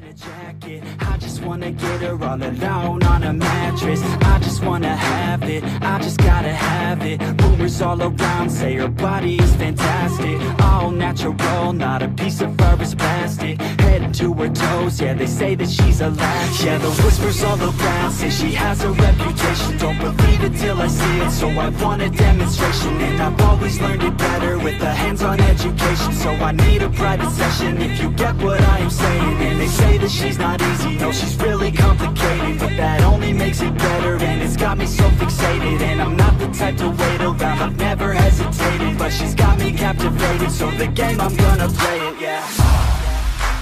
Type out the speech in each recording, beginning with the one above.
a jacket, I just wanna get her all alone on a mattress. I just wanna have it, I just gotta have it. Rumors all around say her body is fantastic, all natural, not a piece of fur is plastic. Head to her toes, yeah, they say that she's a latch. Yeah, the whispers all around say she has a reputation. Don't believe it till I see it, so I want a demonstration. And I've always learned it better with a hands-on education, so I need a private session if you get what I am saying. And they say that she's not easy, no, she's really complicated, but that only makes it better, and it's got me so fixated. And I'm not the type to wait around, I've never hesitated, but she's got me captivated, so the game, I'm gonna play it, yeah.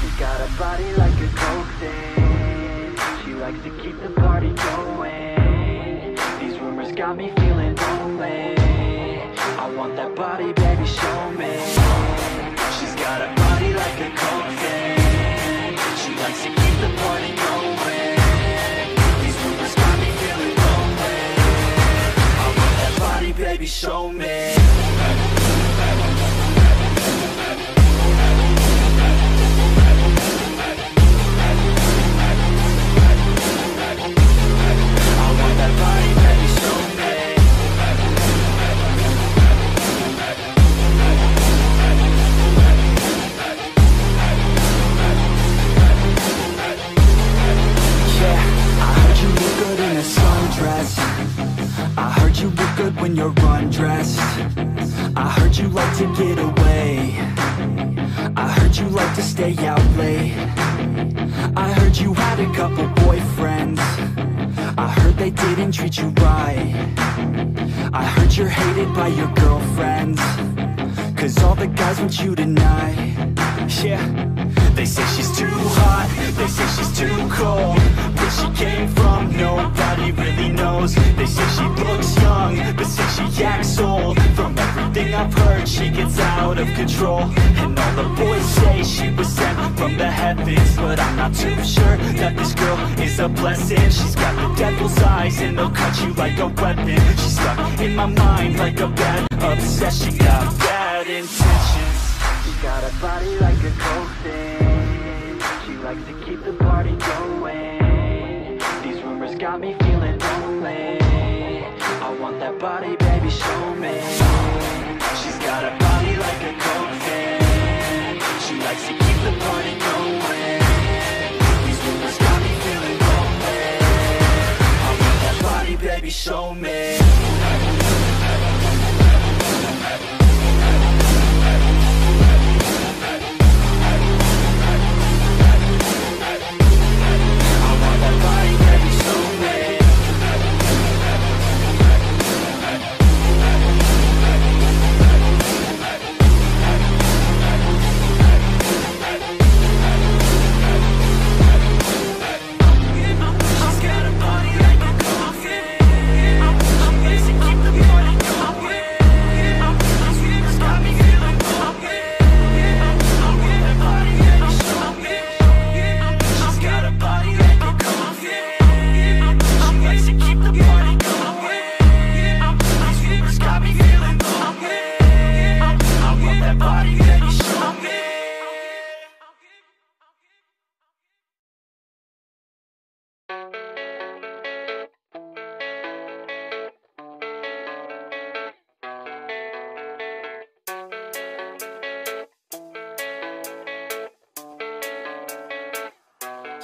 She got a body like a coke thing, she likes to keep the party going. These rumors got me feeling lonely, I want that body, baby, show me. She's got a body like a coke thing, she likes to keep the party going. These rumors got me feeling lonely, I want that body, baby, show me. I heard you look good when you're undressed, I heard you like to get away, I heard you like to stay out late, I heard you had a couple boyfriends, I heard they didn't treat you right, I heard you're hated by your girlfriends, cause all the guys want you tonight. Yeah, they say she's too hot, they say she's too cold, where she came from nobody really knows. They say she looks young, but say she acts old. From everything I've heard, she gets out of control, and all the boys say she was sent from the heavens, but I'm not too sure that this girl is a blessing. She's got the devil's eyes and they'll cut you like a weapon. She's stuck in my mind like a bad obsession, got bad intentions. She's got a body like a coke thing, she likes to keep the party going. These rumors got me feeling lonely, I want that body, baby, show me. She's got a body like a coke thing, she likes to keep the party going. These rumors got me feeling lonely, I want that body, baby, show me.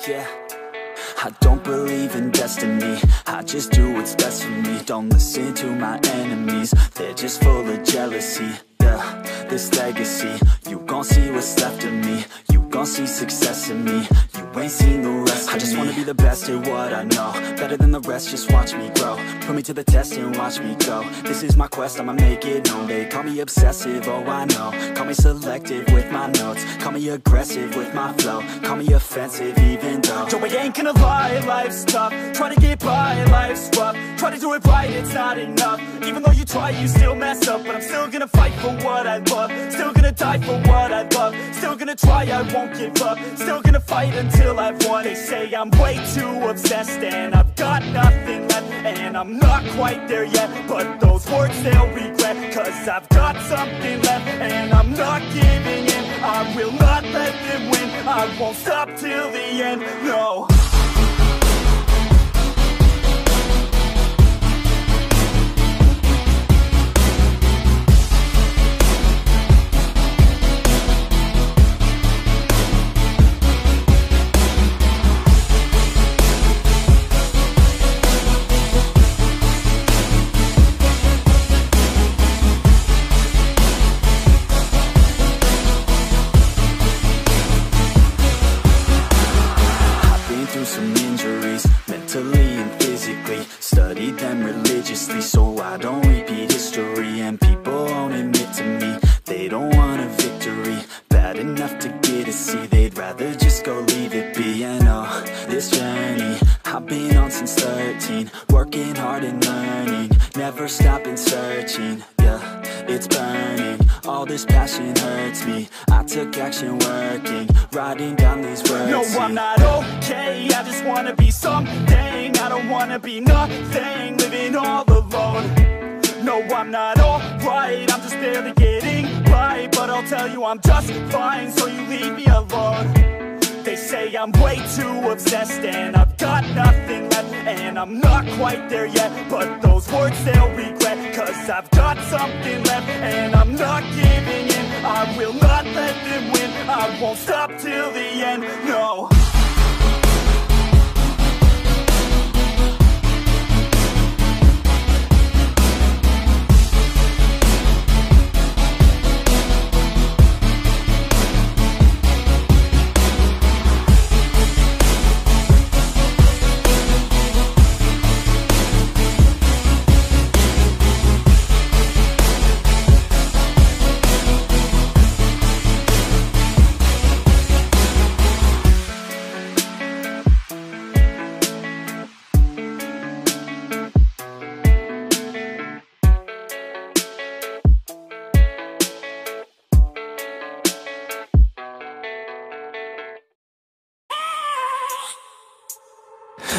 Yeah, I don't believe in destiny, I just do what's best for me. Don't listen to my enemies, they're just full of jealousy. Yeah, this legacy, you gon' see what's left of me, you gon' see success in me, you ain't seen the rest of me. I just wanna be the best at what I know, better than the rest, just watch me grow. Put me to the test and watch me go. This is my quest, I'ma make it known. They call me obsessive, oh I know. Call me selective with my notes, call me aggressive with my flow, call me offensive even though Joe, I ain't gonna lie, life's tough. Try to get by, life's rough. Try to do it right, it's not enough. Even though you try, you still mess up. But I'm still gonna fight for what I love, still gonna die for what I love, still gonna try, I won't give up, still gonna fight until till I've won. They say I'm way too obsessed and I've got nothing left, and I'm not quite there yet, but those words they'll regret, cause I've got something left and I'm not giving in. I will not let them win, I won't stop till the end, no. Some injuries, mentally and physically. Studied them religiously so I don't repeat history. And people won't admit to me they don't want a victory bad enough to get a C. They'd rather just go leave it be. And oh, this journey I've been on since 13, working hard and learning, never stopping searching. Yeah, it's burning, all this passion hurts me. I took action working, writing down these words. No, I'm not okay, I just wanna be something. I don't wanna be nothing, living all alone. No, I'm not alright, I'm just barely getting by, but I'll tell you I'm just fine, so you leave me alone. They say I'm way too obsessed and I've got nothing left, and I'm not quite there yet, but those words they'll regret, cause I've got something left and I'm not giving in. I will not let them win, I won't stop till the end, no.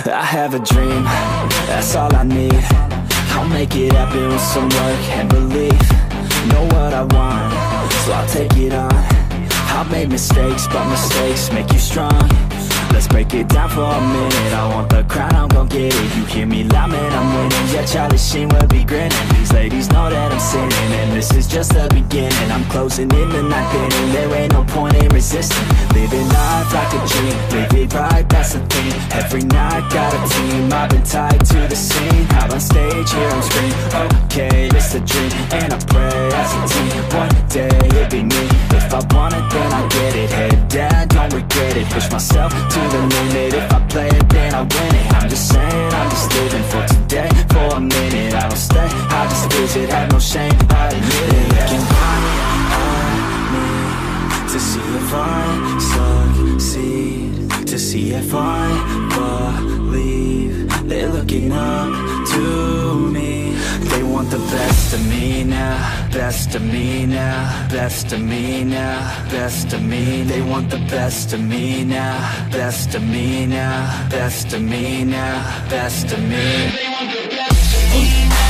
I have a dream, that's all I need. I'll make it happen with some work and belief. Know what I want, so I'll take it on. I've made mistakes, but mistakes make you strong. Let's break it down for a minute. I want the crown, I'm gon' get it. You hear me loud, man, I'm winning. Yeah, Charlie Sheen will be grinning. These ladies know that I'm sinning, and this is just the beginning. I'm closing in the ninth inning, there ain't no point in resisting. Living life like a dream, live it right, that's the thing. Every night, got a team, I've been tied to the scene. Out on stage, hear them scream, okay, it's a dream. And I pray as a team, one day it'll be me. If I want it, then I get it. Head down, don't regret it. Push myself to the limit. If I play it, then I win it. I'm just saying, I'm just living for today, for a minute. I don't stay, I just visit, have no shame, I admit it. Looking at me to see if I succeed, to see if I believe. They're looking up to me. They want the best of me now, best of me now, best of me now, best of me. They want the best of me now, best of me now, best of me now, best of me. They want the best of me now.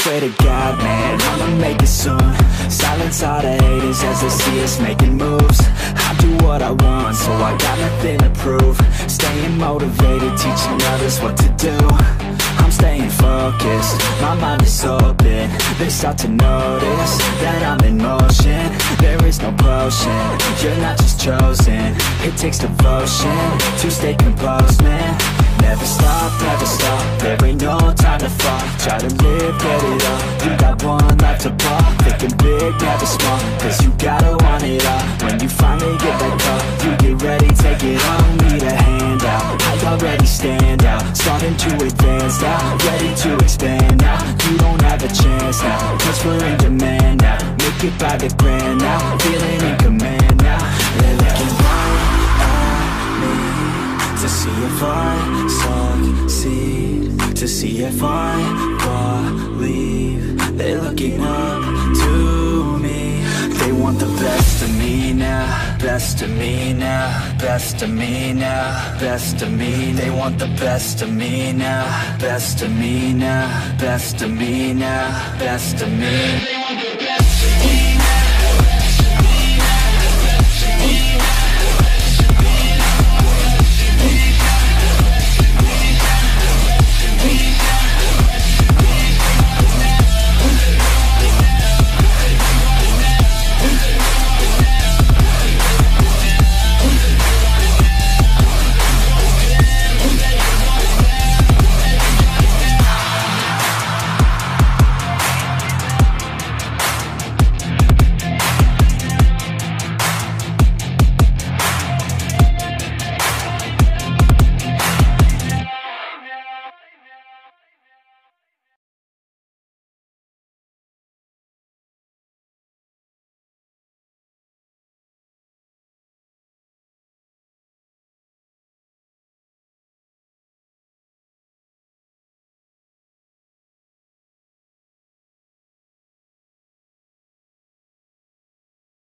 Swear to God, man, I'ma make it soon. Silence all the haters as they see us making moves. I do what I want, so I got nothing to prove. Staying motivated, teaching others what to do. I'm staying focused, my mind is open. They start to notice that I'm in motion. There is no potion, you're not just chosen. It takes devotion to stay composed, man. Never stop, there ain't no time to fall. Try to live, get it up, you got one life to ball. Thinking big, never small, cause you gotta want it all. When you finally get that call, you get ready, take it on. Need a hand out, I already stand out. Starting Feeling too advanced now, ready to expand now. You don't have a chance now, cause we're in demand now. Make it by the grand now, feeling in command now. They're looking right at me to see if I succeed, to see if I believe. They're looking up to me. They want the best of me now, best of me now, best of me now, best of me. They want the best of me now, best of me now, best of me now, best of me.